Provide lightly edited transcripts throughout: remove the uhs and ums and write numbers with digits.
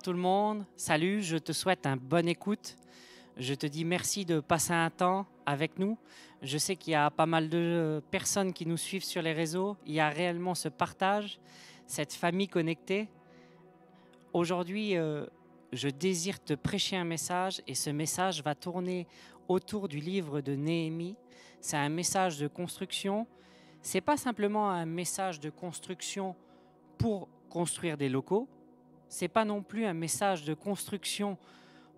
tout le monde, salut, je te souhaite une bonne écoute. Je te dis merci de passer un temps avec nous. Je sais qu'il y a pas mal de personnes qui nous suivent sur les réseaux. Il y a réellement ce partage, cette famille connectée. Aujourd'hui, je désire te prêcher un message et ce message va tourner autour du livre de Néhémie. C'est un message de construction. Ce n'est pas simplement un message de construction pour construire des locaux. Ce n'est pas non plus un message de construction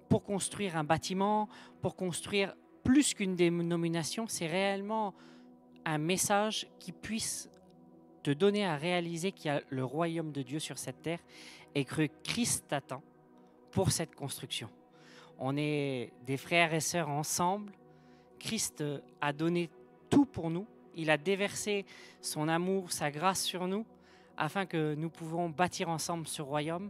pour construire un bâtiment, pour construire plus qu'une dénomination. C'est réellement un message qui puisse te donner à réaliser qu'il y a le royaume de Dieu sur cette terre et que Christ t'attend pour cette construction. On est des frères et sœurs ensemble. Christ a donné tout pour nous. Il a déversé son amour, sa grâce sur nous afin que nous pouvons bâtir ensemble ce royaume.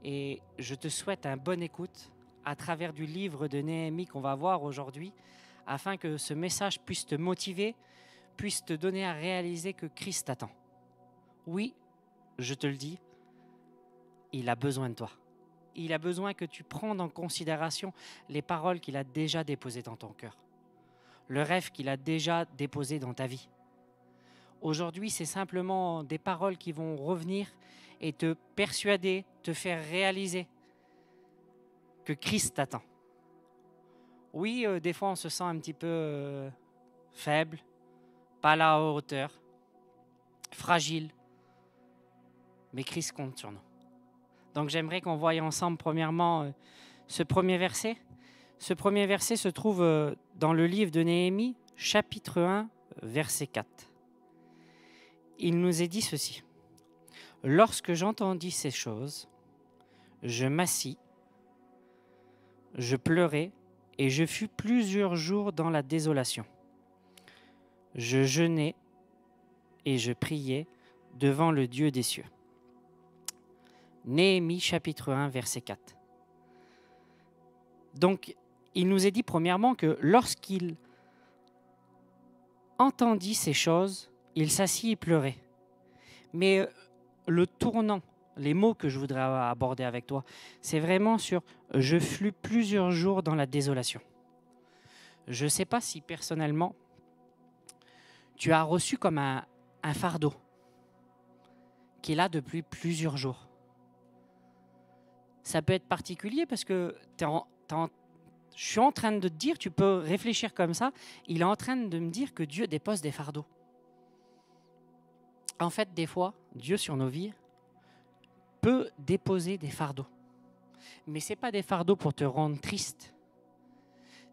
Et je te souhaite une bonne écoute à travers du livre de Néhémie qu'on va voir aujourd'hui, afin que ce message puisse te motiver, puisse te donner à réaliser que Christ t'attend. Oui, je te le dis, il a besoin de toi. Il a besoin que tu prennes en considération les paroles qu'il a déjà déposées dans ton cœur, le rêve qu'il a déjà déposé dans ta vie. Aujourd'hui, c'est simplement des paroles qui vont revenir et te persuader, te faire réaliser que Christ t'attend. Oui, des fois, on se sent un petit peu faible, pas à la hauteur, fragile, mais Christ compte sur nous. Donc, j'aimerais qu'on voie ensemble, premièrement, ce premier verset. Ce premier verset se trouve dans le livre de Néhémie, chapitre 1, verset 4. Il nous est dit ceci. « Lorsque j'entendis ces choses, je m'assis, je pleurai et je fus plusieurs jours dans la désolation. Je jeûnai et je priais devant le Dieu des cieux. » Néhémie chapitre 1, verset 4. Donc, il nous est dit premièrement que lorsqu'il entendit ces choses, il s'assit et pleurait. Mais le tournant, les mots que je voudrais aborder avec toi, c'est vraiment sur « je fus plusieurs jours dans la désolation ». Je ne sais pas si personnellement, tu as reçu comme un fardeau qui est là depuis plusieurs jours. Ça peut être particulier parce que je suis en train de te dire, tu peux réfléchir comme ça, il est en train de me dire que Dieu dépose des fardeaux. En fait, des fois, Dieu sur nos vies peut déposer des fardeaux. Mais ce n'est pas des fardeaux pour te rendre triste.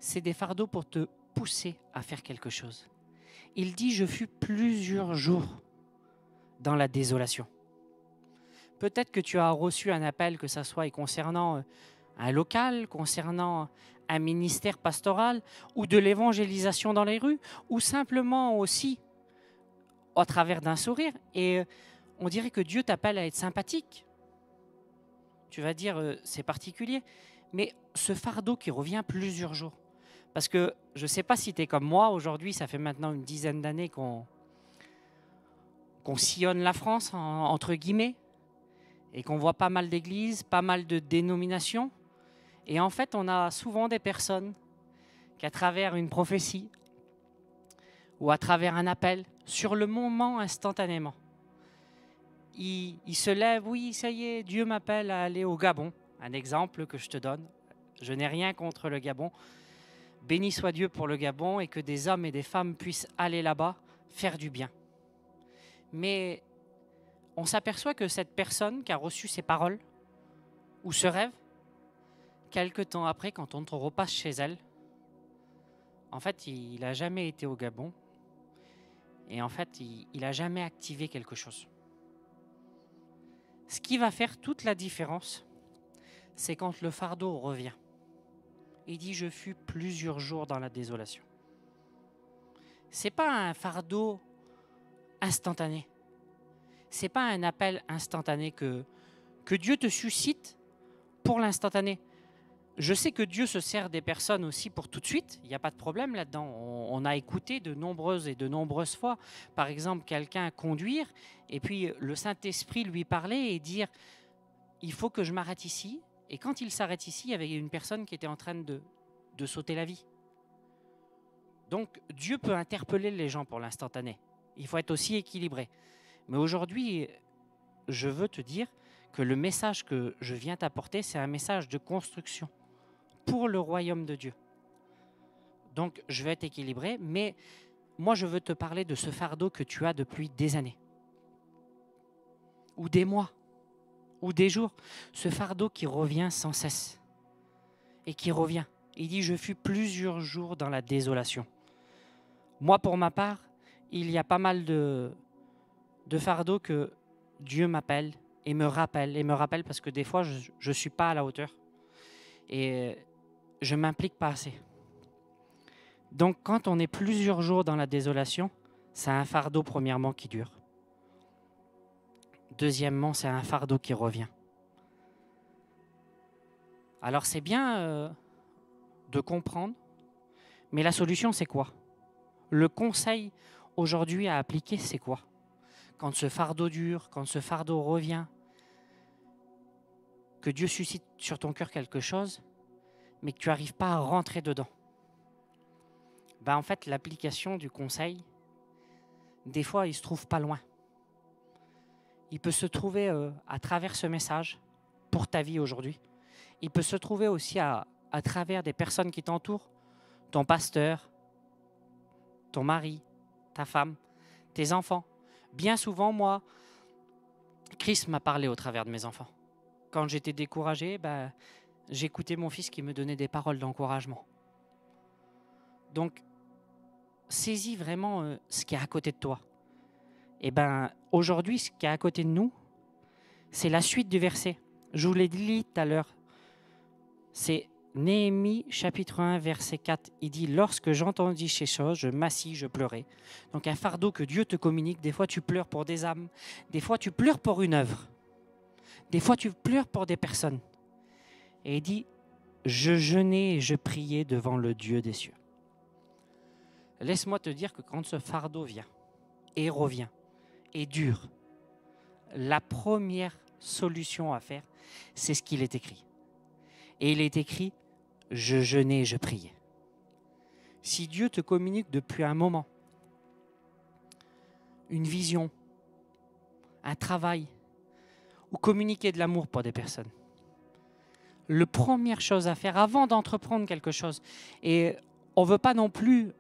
C'est des fardeaux pour te pousser à faire quelque chose. Il dit, je fus plusieurs jours dans la désolation. Peut-être que tu as reçu un appel, que ça soit concernant un local, concernant un ministère pastoral ou de l'évangélisation dans les rues, ou simplement aussi à travers d'un sourire. Et on dirait que Dieu t'appelle à être sympathique. Tu vas dire, c'est particulier. Mais ce fardeau qui revient plusieurs jours. Parce que je ne sais pas si tu es comme moi, aujourd'hui, ça fait maintenant une dizaine d'années qu'on sillonne la France, entre guillemets, et qu'on voit pas mal d'églises, pas mal de dénominations. Et en fait, on a souvent des personnes qui, à travers une prophétie ou à travers un appel, sur le moment, instantanément, ils se lèvent, oui, ça y est, Dieu m'appelle à aller au Gabon. Un exemple que je te donne. Je n'ai rien contre le Gabon. Béni soit Dieu pour le Gabon et que des hommes et des femmes puissent aller là-bas faire du bien. Mais on s'aperçoit que cette personne qui a reçu ces paroles ou ce rêve, quelque temps après, quand on repasse chez elle, en fait, il n'a jamais été au Gabon et en fait, il n'a jamais activé quelque chose. Ce qui va faire toute la différence, c'est quand le fardeau revient. Il dit, je fus plusieurs jours dans la désolation. Ce n'est pas un fardeau instantané. Ce n'est pas un appel instantané que Dieu te suscite pour l'instantané. Je sais que Dieu se sert des personnes aussi pour tout de suite. Il n'y a pas de problème là-dedans. On a écouté de nombreuses fois, par exemple, quelqu'un conduire et puis le Saint-Esprit lui parler et dire, il faut que je m'arrête ici Et quand il s'arrête ici, il y avait une personne qui était en train de sauter la vie. Donc Dieu peut interpeller les gens pour l'instantané. Il faut être aussi équilibré. Mais aujourd'hui, je veux te dire que le message que je viens t'apporter, c'est un message de construction pour le royaume de Dieu. Donc je vais être équilibré, mais moi je veux te parler de ce fardeau que tu as depuis des années, ou des mois, ou des jours. Ce fardeau qui revient sans cesse, et qui revient. Il dit, je fus plusieurs jours dans la désolation. Moi, pour ma part, il y a pas mal de fardeaux que Dieu m'appelle et me rappelle parce que des fois, je ne suis pas à la hauteur et je ne m'implique pas assez. Donc, quand on est plusieurs jours dans la désolation, c'est un fardeau, premièrement, qui dure. Deuxièmement, c'est un fardeau qui revient. Alors, c'est bien de comprendre, mais la solution, c'est quoi? Le conseil aujourd'hui à appliquer, c'est quoi? Quand ce fardeau dure, quand ce fardeau revient, que Dieu suscite sur ton cœur quelque chose, mais que tu n'arrives pas à rentrer dedans. Ben en fait, l'application du conseil, des fois, il ne se trouve pas loin. Il peut se trouver à travers ce message pour ta vie aujourd'hui. Il peut se trouver aussi à travers des personnes qui t'entourent, ton pasteur, ton mari, ta femme, tes enfants. Bien souvent, moi, Christ m'a parlé au travers de mes enfants. Quand j'étais découragé, j'écoutais mon fils qui me donnait des paroles d'encouragement. Donc, saisis vraiment ce qui est à côté de toi. Et aujourd'hui, ce qui est à côté de nous, c'est la suite du verset. Je vous l'ai dit tout à l'heure. C'est Néhémie, chapitre 1, verset 4. Il dit « Lorsque j'entendis ces choses, je m'assis, je pleurais. » Donc un fardeau que Dieu te communique. Des fois, tu pleures pour des âmes. Des fois, tu pleures pour une œuvre. Des fois, tu pleures pour des personnes. Et il dit « Je jeûnais et je priais devant le Dieu des cieux. » Laisse-moi te dire que quand ce fardeau vient et revient et dure, la première solution à faire, c'est ce qu'il est écrit. Et il est écrit « Je jeûnais et je priais ». Si Dieu te communique depuis un moment une vision, un travail, ou communiquer de l'amour pour des personnes, la première chose à faire avant d'entreprendre quelque chose, et on ne veut pas non plus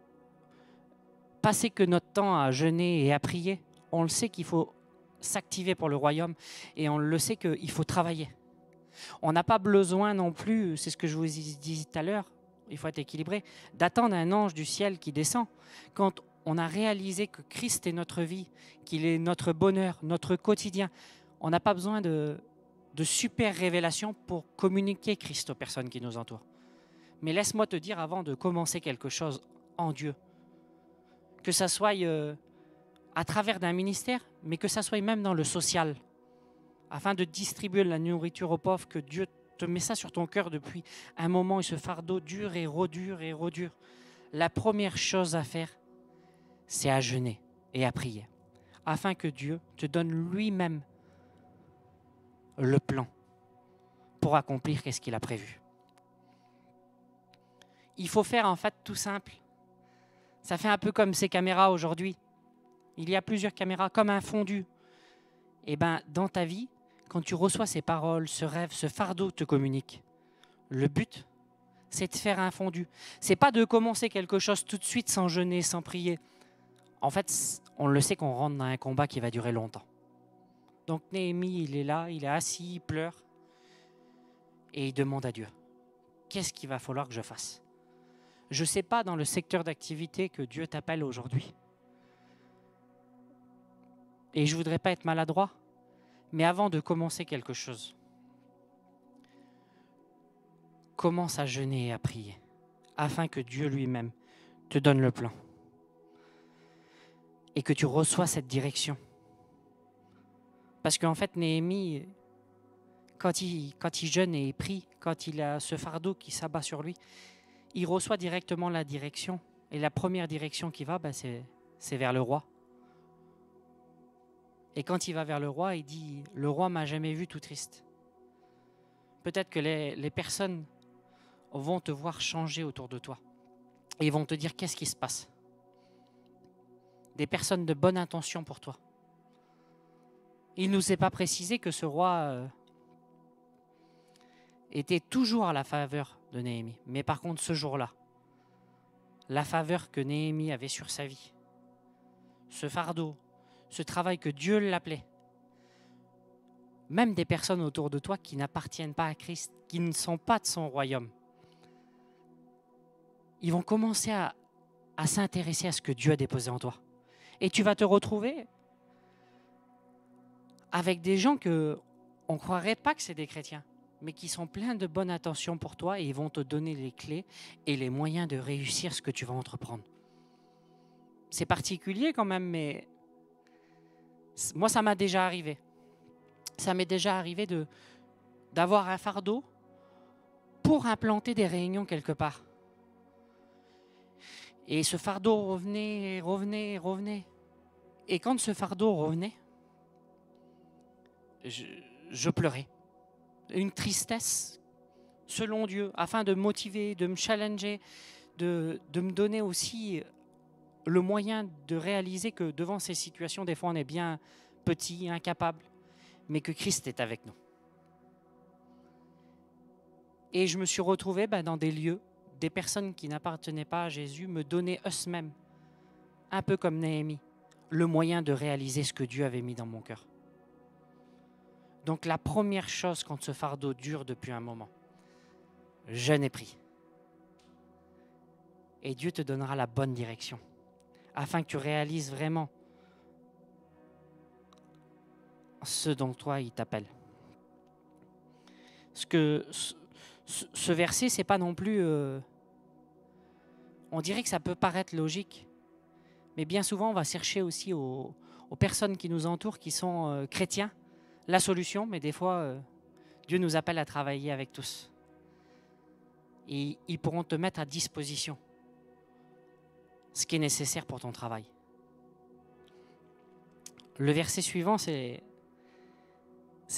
passer que notre temps à jeûner et à prier, on le sait qu'il faut s'activer pour le royaume et on le sait qu'il faut travailler. On n'a pas besoin non plus, c'est ce que je vous disais tout à l'heure, il faut être équilibré, d'attendre un ange du ciel qui descend. Quand on a réalisé que Christ est notre vie, qu'il est notre bonheur, notre quotidien, on n'a pas besoin de super révélations pour communiquer Christ aux personnes qui nous entourent. Mais laisse-moi te dire avant de commencer quelque chose en Dieu, que ça soit à travers d'un ministère, mais que ça soit même dans le social, afin de distribuer la nourriture aux pauvres, que Dieu te met ça sur ton cœur depuis un moment et ce fardeau dure et redure et redure. La première chose à faire, c'est à jeûner et à prier, afin que Dieu te donne lui-même le plan pour accomplir ce qu'il a prévu. Il faut faire en fait tout simple. Ça fait un peu comme ces caméras aujourd'hui. Il y a plusieurs caméras comme un fondu. Et dans ta vie, quand tu reçois ces paroles, ce rêve, ce fardeau te communique, le but, c'est de faire un fondu. C'est pas de commencer quelque chose tout de suite sans jeûner, sans prier. En fait, on le sait qu'on rentre dans un combat qui va durer longtemps. Donc Néhémie, il est là, il est assis, il pleure et il demande à Dieu, qu'est-ce qu'il va falloir que je fasse? Je ne sais pas dans le secteur d'activité que Dieu t'appelle aujourd'hui. Et je ne voudrais pas être maladroit, mais avant de commencer quelque chose, commence à jeûner et à prier, afin que Dieu lui-même te donne le plan et que tu reçois cette direction. Parce qu'en fait, Néhémie, quand il jeûne et il prie, quand il a ce fardeau qui s'abat sur lui, il reçoit directement la direction. Et la première direction qui va, c'est vers le roi. Et quand il va vers le roi, il dit « Le roi m'a jamais vu tout triste. peut-être que les personnes vont te voir changer autour de toi. Et ils vont te dire qu'est-ce qui se passe. Des personnes de bonne intention pour toi. Il ne nous est pas précisé que ce roi était toujours à la faveur de Néhémie. Mais par contre, ce jour-là, la faveur que Néhémie avait sur sa vie, ce fardeau, ce travail que Dieu l'appelait, même des personnes autour de toi qui n'appartiennent pas à Christ, qui ne sont pas de son royaume, ils vont commencer à s'intéresser à ce que Dieu a déposé en toi. Et tu vas te retrouver avec des gens qu'on ne croirait pas que c'est des chrétiens, mais qui sont pleins de bonne intention pour toi et ils vont te donner les clés et les moyens de réussir ce que tu vas entreprendre. C'est particulier quand même, mais moi, ça m'a déjà arrivé. Ça m'est déjà arrivé d'avoir un fardeau pour implanter des réunions quelque part. Et ce fardeau revenait. Et quand ce fardeau revenait, je pleurais. Une tristesse selon Dieu, afin de me motiver, de me challenger, de me donner aussi le moyen de réaliser que devant ces situations, des fois on est bien petit, incapable, mais que Christ est avec nous. Et je me suis retrouvé dans des lieux, des personnes qui n'appartenaient pas à Jésus me donnaient eux-mêmes, un peu comme Néhémie, le moyen de réaliser ce que Dieu avait mis dans mon cœur. Donc la première chose quand ce fardeau dure depuis un moment, jeûne et prie. Et Dieu te donnera la bonne direction, afin que tu réalises vraiment ce dont toi il t'appelle. Ce verset, c'est pas non plus... on dirait que ça peut paraître logique, mais bien souvent on va chercher aussi aux personnes qui nous entourent, qui sont chrétiens, la solution, mais des fois Dieu nous appelle à travailler avec tous. Et ils pourront te mettre à disposition ce qui est nécessaire pour ton travail. Le verset suivant, c'est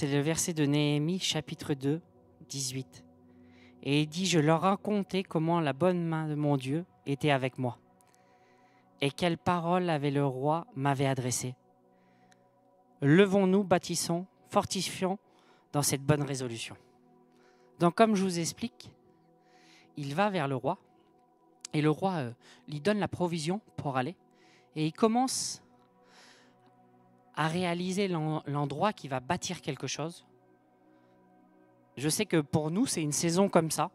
le verset de Néhémie, chapitre 2, 18. Et il dit, je leur racontais comment la bonne main de mon Dieu était avec moi. Et quelles paroles avait le roi m'avait adressées. Levons-nous, bâtissons, fortifions dans cette bonne résolution. Donc comme je vous explique, il va vers le roi et le roi lui donne la provision pour aller et il commence à réaliser l'endroit qui va bâtir quelque chose. Je sais que pour nous, c'est une saison comme ça.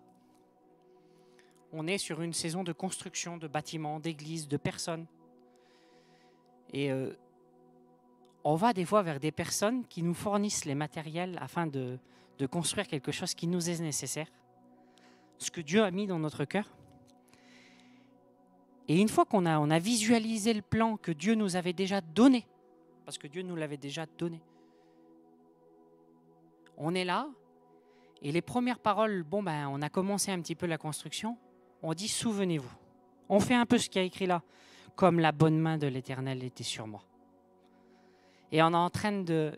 On est sur une saison de construction de bâtiments, d'églises, de personnes. Et on va des fois vers des personnes qui nous fournissent les matériels afin de construire quelque chose qui nous est nécessaire. Ce que Dieu a mis dans notre cœur. Et une fois qu'on a visualisé le plan que Dieu nous avait déjà donné, parce que Dieu nous l'avait déjà donné, on est là, et les premières paroles, on a commencé un petit peu la construction, on dit souvenez-vous. On fait un peu ce qu'il y a écrit là, comme la bonne main de l'Éternel était sur moi. Et on est en train de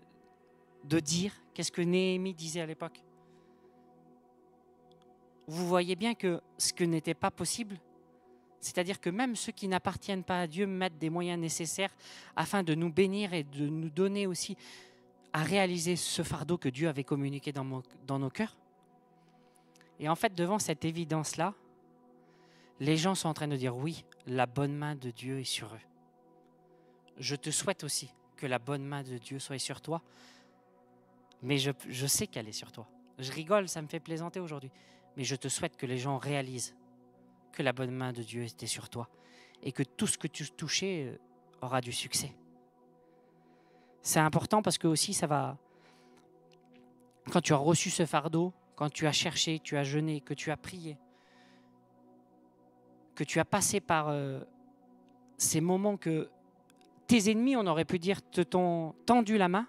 dire, qu'est-ce que Néhémie disait à l'époque? Vous voyez bien que ce que n'était pas possible, c'est-à-dire que même ceux qui n'appartiennent pas à Dieu mettent des moyens nécessaires afin de nous bénir et de nous donner aussi à réaliser ce fardeau que Dieu avait communiqué dans nos cœurs. Et en fait, devant cette évidence-là, les gens sont en train de dire oui, la bonne main de Dieu est sur eux. Je te souhaite aussi que la bonne main de Dieu soit sur toi, mais je sais qu'elle est sur toi. Je rigole, ça me fait plaisanter aujourd'hui, mais je te souhaite que les gens réalisent que la bonne main de Dieu était sur toi et que tout ce que tu touchais aura du succès. C'est important parce que aussi ça va, quand tu as reçu ce fardeau, quand tu as cherché, tu as jeûné, que tu as prié, que tu as passé par ces moments que tes ennemis, on aurait pu dire, te t'ont tendu la main.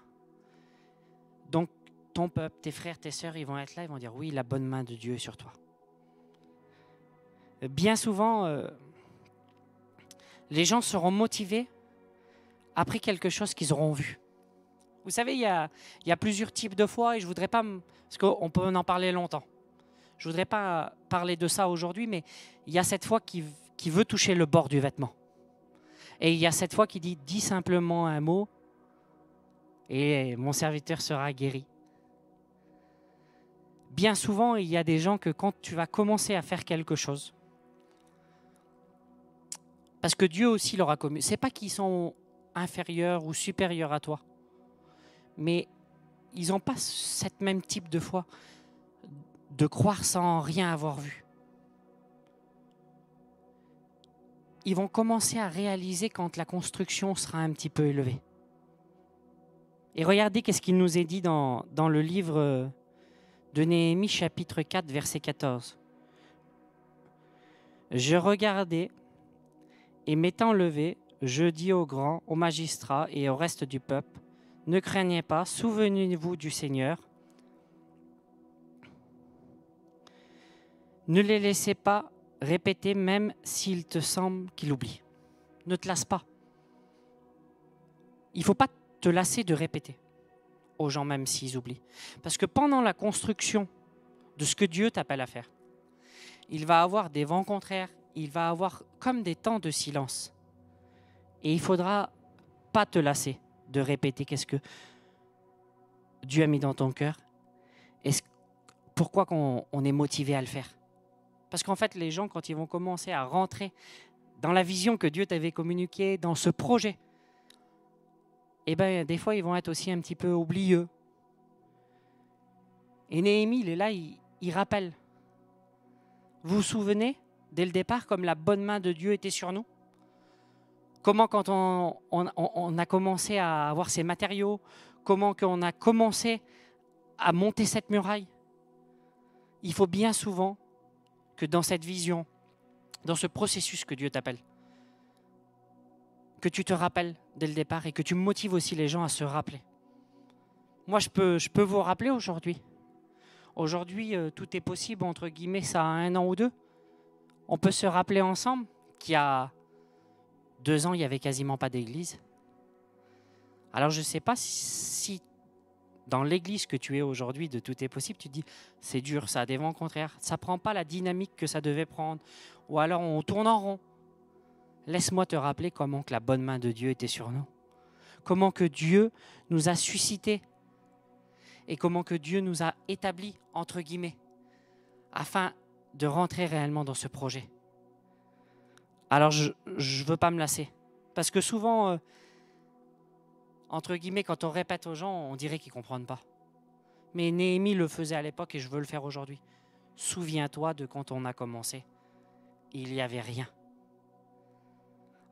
Donc ton peuple, tes frères, tes sœurs, ils vont être là, ils vont dire oui, la bonne main de Dieu est sur toi. Bien souvent, les gens seront motivés après quelque chose qu'ils auront vu. Vous savez, il y a plusieurs types de foi et je voudrais pas, parce qu'on peut en parler longtemps. Je voudrais pas parler de ça aujourd'hui, mais il y a cette foi qui veut toucher le bord du vêtement. Et il y a cette foi qui dit, dis simplement un mot et mon serviteur sera guéri. Bien souvent, il y a des gens que quand tu vas commencer à faire quelque chose, parce que Dieu aussi leur a commis, c'est pas qu'ils sont inférieurs ou supérieurs à toi, mais ils n'ont pas cette même type de foi, de croire sans rien avoir vu. Ils vont commencer à réaliser quand la construction sera un petit peu élevée. Et regardez qu'est-ce qu'il nous est dit dans le livre de Néhémie, chapitre 4, verset 14. Je regardais, et m'étant levé, je dis aux grands, aux magistrats et au reste du peuple, ne craignez pas, souvenez-vous du Seigneur. Ne les laissez pas répéter même s'il te semble qu'il oublie. Ne te lasse pas. Il ne faut pas te lasser de répéter aux gens même s'ils oublient. Parce que pendant la construction de ce que Dieu t'appelle à faire, il va avoir des vents contraires, il va avoir comme des temps de silence. Et il ne faudra pas te lasser de répéter qu'est-ce que Dieu a mis dans ton cœur et pourquoi on est motivé à le faire. Parce qu'en fait, les gens, quand ils vont commencer à rentrer dans la vision que Dieu t'avait communiquée, dans ce projet, eh bien, des fois, ils vont être aussi un petit peu oublieux. Et Néhémie, il est là, il rappelle. Vous vous souvenez, dès le départ, comme la bonne main de Dieu était sur nous? Comment, quand on a commencé à avoir ces matériaux, comment on a commencé à monter cette muraille? Il faut bien souvent que dans cette vision, dans ce processus que Dieu t'appelle, que tu te rappelles dès le départ et que tu motives aussi les gens à se rappeler. Moi, je peux vous rappeler aujourd'hui. Aujourd'hui, tout est possible, entre guillemets, ça a 1 an ou 2. On peut se rappeler ensemble qu'il y a 2 ans, il n'y avait quasiment pas d'église. Alors, je ne sais pas si dans l'église que tu es aujourd'hui de Tout est possible, tu te dis, c'est dur, ça a des vents contraires, ça ne prend pas la dynamique que ça devait prendre. Ou alors, on tourne en rond. Laisse-moi te rappeler comment que la bonne main de Dieu était sur nous. Comment que Dieu nous a suscités. Et comment que Dieu nous a établis, entre guillemets, afin de rentrer réellement dans ce projet. Alors, je ne veux pas me lasser. Parce que souvent, entre guillemets, quand on répète aux gens, on dirait qu'ils ne comprennent pas. Mais Néhémie le faisait à l'époque et je veux le faire aujourd'hui. Souviens-toi de quand on a commencé. Il n'y avait rien.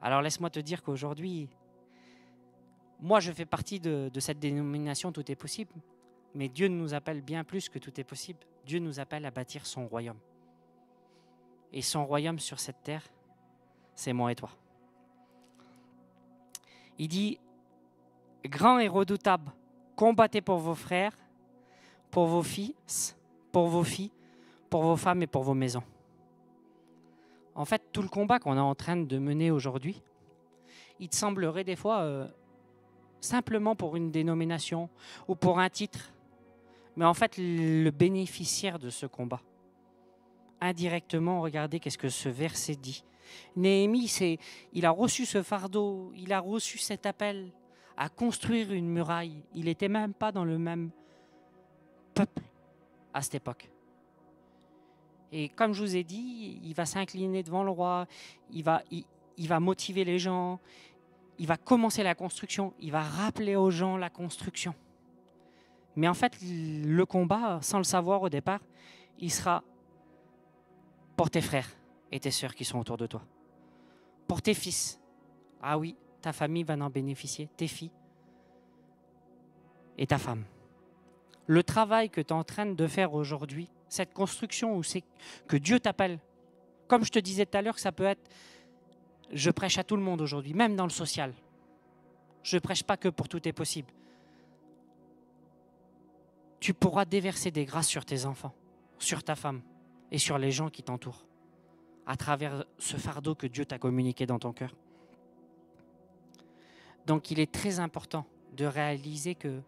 Alors, laisse-moi te dire qu'aujourd'hui, moi, je fais partie de cette dénomination Tout est possible. Mais Dieu nous appelle bien plus que tout est possible. Dieu nous appelle à bâtir son royaume. Et son royaume sur cette terre, c'est moi et toi. Il dit, grand et redoutable, combattez pour vos frères, pour vos fils, pour vos filles, pour vos femmes et pour vos maisons. En fait, tout le combat qu'on est en train de mener aujourd'hui, il te semblerait des fois simplement pour une dénomination ou pour un titre. Mais en fait, le bénéficiaire de ce combat, indirectement, regardez qu'est-ce que ce verset dit. Néhémie, il a reçu ce fardeau, il a reçu cet appel à construire une muraille. Il n'était même pas dans le même peuple à cette époque. Et comme je vous ai dit, il va s'incliner devant le roi, il va motiver les gens, il va commencer la construction, il va rappeler aux gens la construction. Mais en fait, le combat, sans le savoir au départ, il sera pour tes frères et tes sœurs qui sont autour de toi. Pour tes fils. Ah oui, ta famille va en bénéficier, tes filles et ta femme. Le travail que tu es en train de faire aujourd'hui, cette construction où c'est que Dieu t'appelle, comme je te disais tout à l'heure, que ça peut être, je prêche à tout le monde aujourd'hui, même dans le social. Je ne prêche pas que pour Tout est possible. Tu pourras déverser des grâces sur tes enfants, sur ta femme et sur les gens qui t'entourent, à travers ce fardeau que Dieu t'a communiqué dans ton cœur. Donc il est très important de réaliser que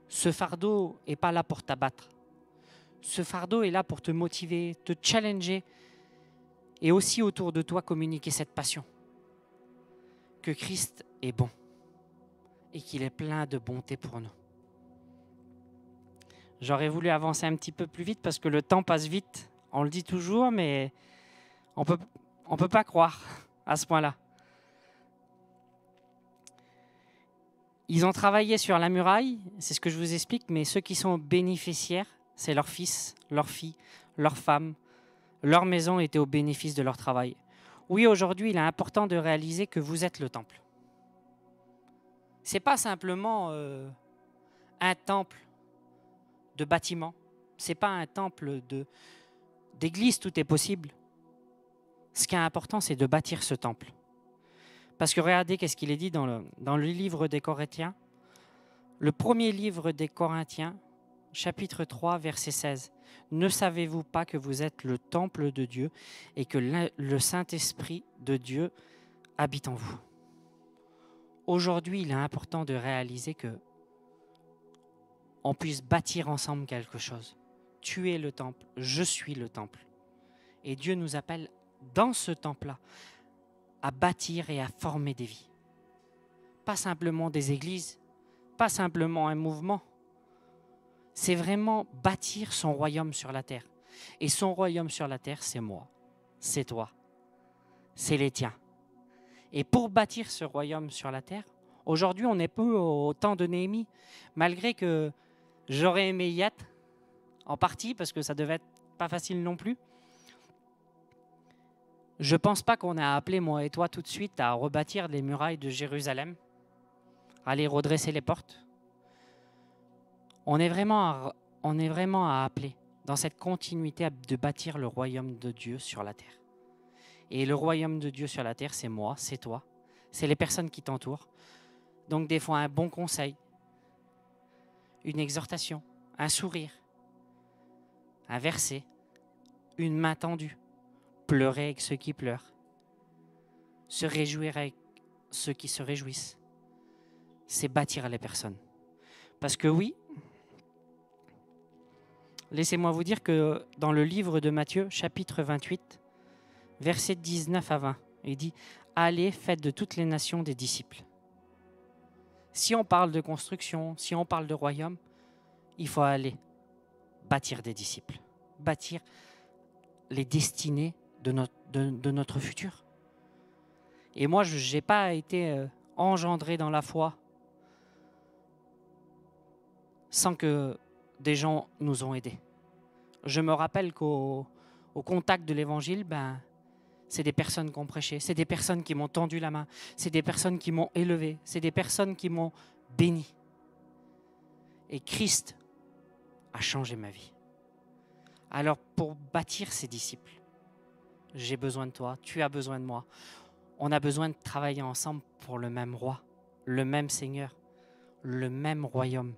ce fardeau n'est pas là pour t'abattre. Ce fardeau est là pour te motiver, te challenger et aussi autour de toi communiquer cette passion. Que Christ est bon et qu'il est plein de bonté pour nous. J'aurais voulu avancer un petit peu plus vite parce que le temps passe vite. On le dit toujours, mais on peut pas croire à ce point-là. Ils ont travaillé sur la muraille, c'est ce que je vous explique, mais ceux qui sont bénéficiaires, c'est leurs fils, leurs filles, leurs femmes. Leur maison était au bénéfice de leur travail. Oui, aujourd'hui, il est important de réaliser que vous êtes le temple. Ce n'est pas simplement un temple de bâtiment. Ce n'est pas un temple d'église, tout est possible. Ce qui est important, c'est de bâtir ce temple. Parce que regardez qu'est-ce qu'il est dit dans le livre des Corinthiens. Le premier livre des Corinthiens, chapitre 3, verset 16. Ne savez-vous pas que vous êtes le temple de Dieu et que le Saint-Esprit de Dieu habite en vous? Aujourd'hui, il est important de réaliser que on puisse bâtir ensemble quelque chose. Tu es le temple, je suis le temple. Et Dieu nous appelle dans ce temple-là à bâtir et à former des vies. Pas simplement des églises, pas simplement un mouvement. C'est vraiment bâtir son royaume sur la terre. Et son royaume sur la terre, c'est moi, c'est toi, c'est les tiens. Et pour bâtir ce royaume sur la terre, aujourd'hui, on n'est pas au temps de Néhémie, malgré que j'aurais aimé y être, en partie, parce que ça devait être pas facile non plus. Je ne pense pas qu'on a appelé, moi et toi, tout de suite à rebâtir les murailles de Jérusalem, à aller redresser les portes. On est vraiment à appeler dans cette continuité de bâtir le royaume de Dieu sur la terre. Et le royaume de Dieu sur la terre, c'est moi, c'est toi, c'est les personnes qui t'entourent. Donc des fois, un bon conseil, une exhortation, un sourire, un verset, une main tendue, pleurer avec ceux qui pleurent, se réjouir avec ceux qui se réjouissent. C'est bâtir les personnes. Parce que oui, laissez-moi vous dire que dans le livre de Matthieu, chapitre 28, versets 19 à 20, il dit « Allez, faites de toutes les nations des disciples ». Si on parle de construction, si on parle de royaume, il faut aller bâtir des disciples, bâtir les destinées de notre futur. Et moi, je n'ai pas été engendré dans la foi sans que des gens nous ont aidés. Je me rappelle qu'au contact de l'évangile, c'est des personnes qui ont prêché, c'est des personnes qui m'ont tendu la main, c'est des personnes qui m'ont élevé, c'est des personnes qui m'ont béni. Et Christ a changé ma vie. Alors pour bâtir ces disciples, j'ai besoin de toi, tu as besoin de moi. On a besoin de travailler ensemble pour le même roi, le même Seigneur, le même royaume.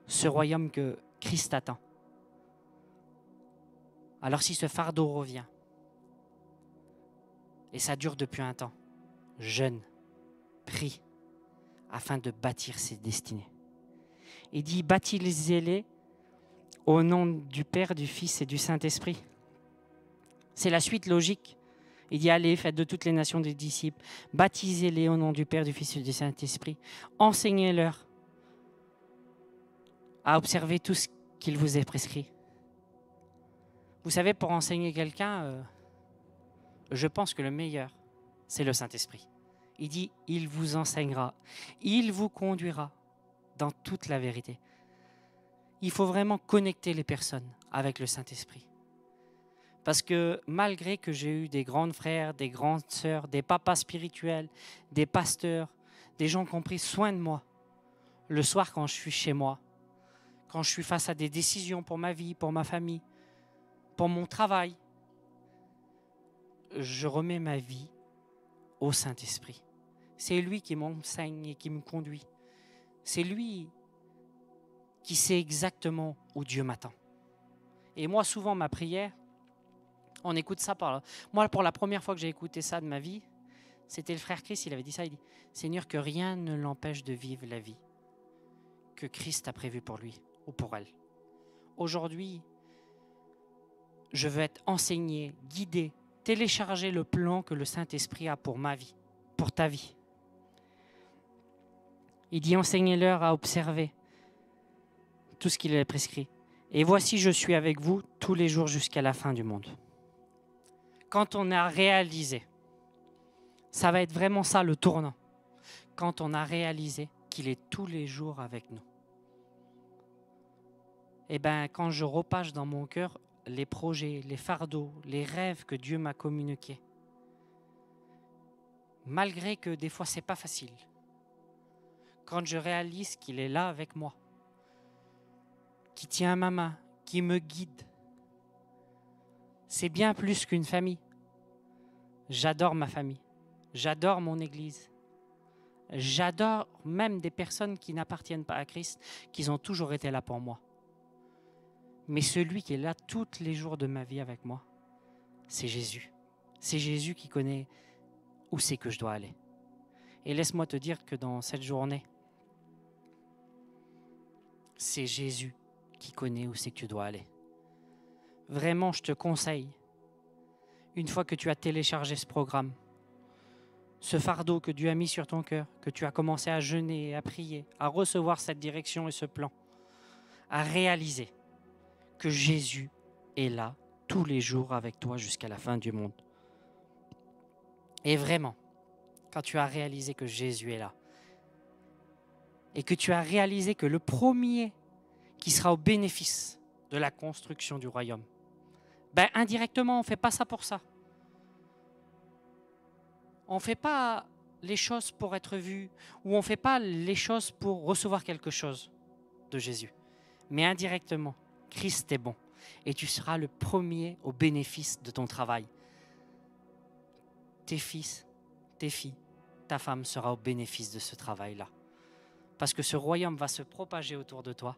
Ce royaume que Christ attend. Alors si ce fardeau revient, et ça dure depuis un temps, jeûne, prie, afin de bâtir ses destinées. Il dit, baptisez-les au nom du Père, du Fils et du Saint-Esprit. C'est la suite logique. Il dit, allez, faites de toutes les nations des disciples, baptisez-les au nom du Père, du Fils et du Saint-Esprit, enseignez-leur à observer tout ce qu'il vous est prescrit. Vous savez, pour enseigner quelqu'un, je pense que le meilleur, c'est le Saint-Esprit. Il dit, il vous enseignera, il vous conduira dans toute la vérité. Il faut vraiment connecter les personnes avec le Saint-Esprit. Parce que malgré que j'ai eu des grands frères, des grandes sœurs, des papas spirituels, des pasteurs, des gens qui ont pris soin de moi, le soir quand je suis chez moi, quand je suis face à des décisions pour ma vie, pour ma famille, pour mon travail, je remets ma vie au Saint-Esprit. C'est lui qui m'enseigne et qui me conduit. C'est lui qui sait exactement où Dieu m'attend. Et moi, souvent, ma prière, on écoute ça par là. Moi, pour la première fois que j'ai écouté ça de ma vie, C'était le frère Chris, il avait dit ça, il dit « Seigneur, que rien ne l'empêche de vivre la vie que Christ a prévue pour lui ou pour elle. Aujourd'hui, je veux être enseigné, guidé, télécharger le plan que le Saint-Esprit a pour ma vie, pour ta vie. » Il dit « Enseignez-leur à observer tout ce qu'il a prescrit. Et voici, je suis avec vous tous les jours jusqu'à la fin du monde. » Quand on a réalisé, ça va être vraiment ça le tournant, quand on a réalisé qu'il est tous les jours avec nous. Et bien, quand je repasse dans mon cœur les projets, les fardeaux, les rêves que Dieu m'a communiqués, malgré que des fois c'est pas facile, quand je réalise qu'il est là avec moi, qui tient ma main, qui me guide, c'est bien plus qu'une famille. J'adore ma famille, j'adore mon église, j'adore même des personnes qui n'appartiennent pas à Christ, qui ont toujours été là pour moi. Mais celui qui est là tous les jours de ma vie avec moi, c'est Jésus. C'est Jésus qui connaît où c'est que je dois aller. Et laisse-moi te dire que dans cette journée, c'est Jésus qui connaît où c'est que tu dois aller. Vraiment, je te conseille, une fois que tu as téléchargé ce programme, ce fardeau que Dieu a mis sur ton cœur, que tu as commencé à jeûner et à prier, à recevoir cette direction et ce plan, à réaliser que Jésus est là tous les jours avec toi jusqu'à la fin du monde. Et vraiment, quand tu as réalisé que Jésus est là, et que tu as réalisé que le premier qui sera au bénéfice de la construction du royaume, ben indirectement, on ne fait pas ça pour ça. On ne fait pas les choses pour être vu, ou on ne fait pas les choses pour recevoir quelque chose de Jésus. Mais indirectement, Christ est bon, et tu seras le premier au bénéfice de ton travail. Tes fils, tes filles, ta femme sera au bénéfice de ce travail-là. Parce que ce royaume va se propager autour de toi,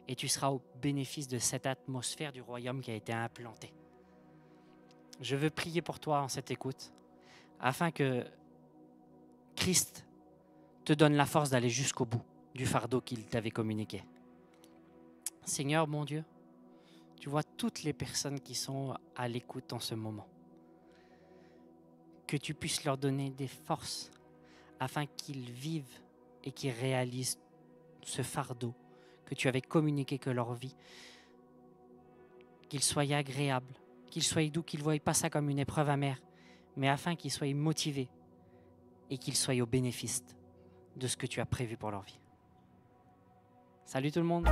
et tu seras au bénéfice de cette atmosphère du royaume qui a été implantée. Je veux prier pour toi en cette écoute, afin que Christ te donne la force d'aller jusqu'au bout du fardeau qu'il t'avait communiqué. Seigneur, mon Dieu, tu vois toutes les personnes qui sont à l'écoute en ce moment. Que tu puisses leur donner des forces afin qu'ils vivent et qu'ils réalisent ce fardeau que tu avais communiqué que leur vie, qu'il soit agréable, qu'il soit doux, qu'ils ne voient pas ça comme une épreuve amère, mais afin qu'ils soient motivés et qu'ils soient au bénéfice de ce que tu as prévu pour leur vie. Salut tout le monde!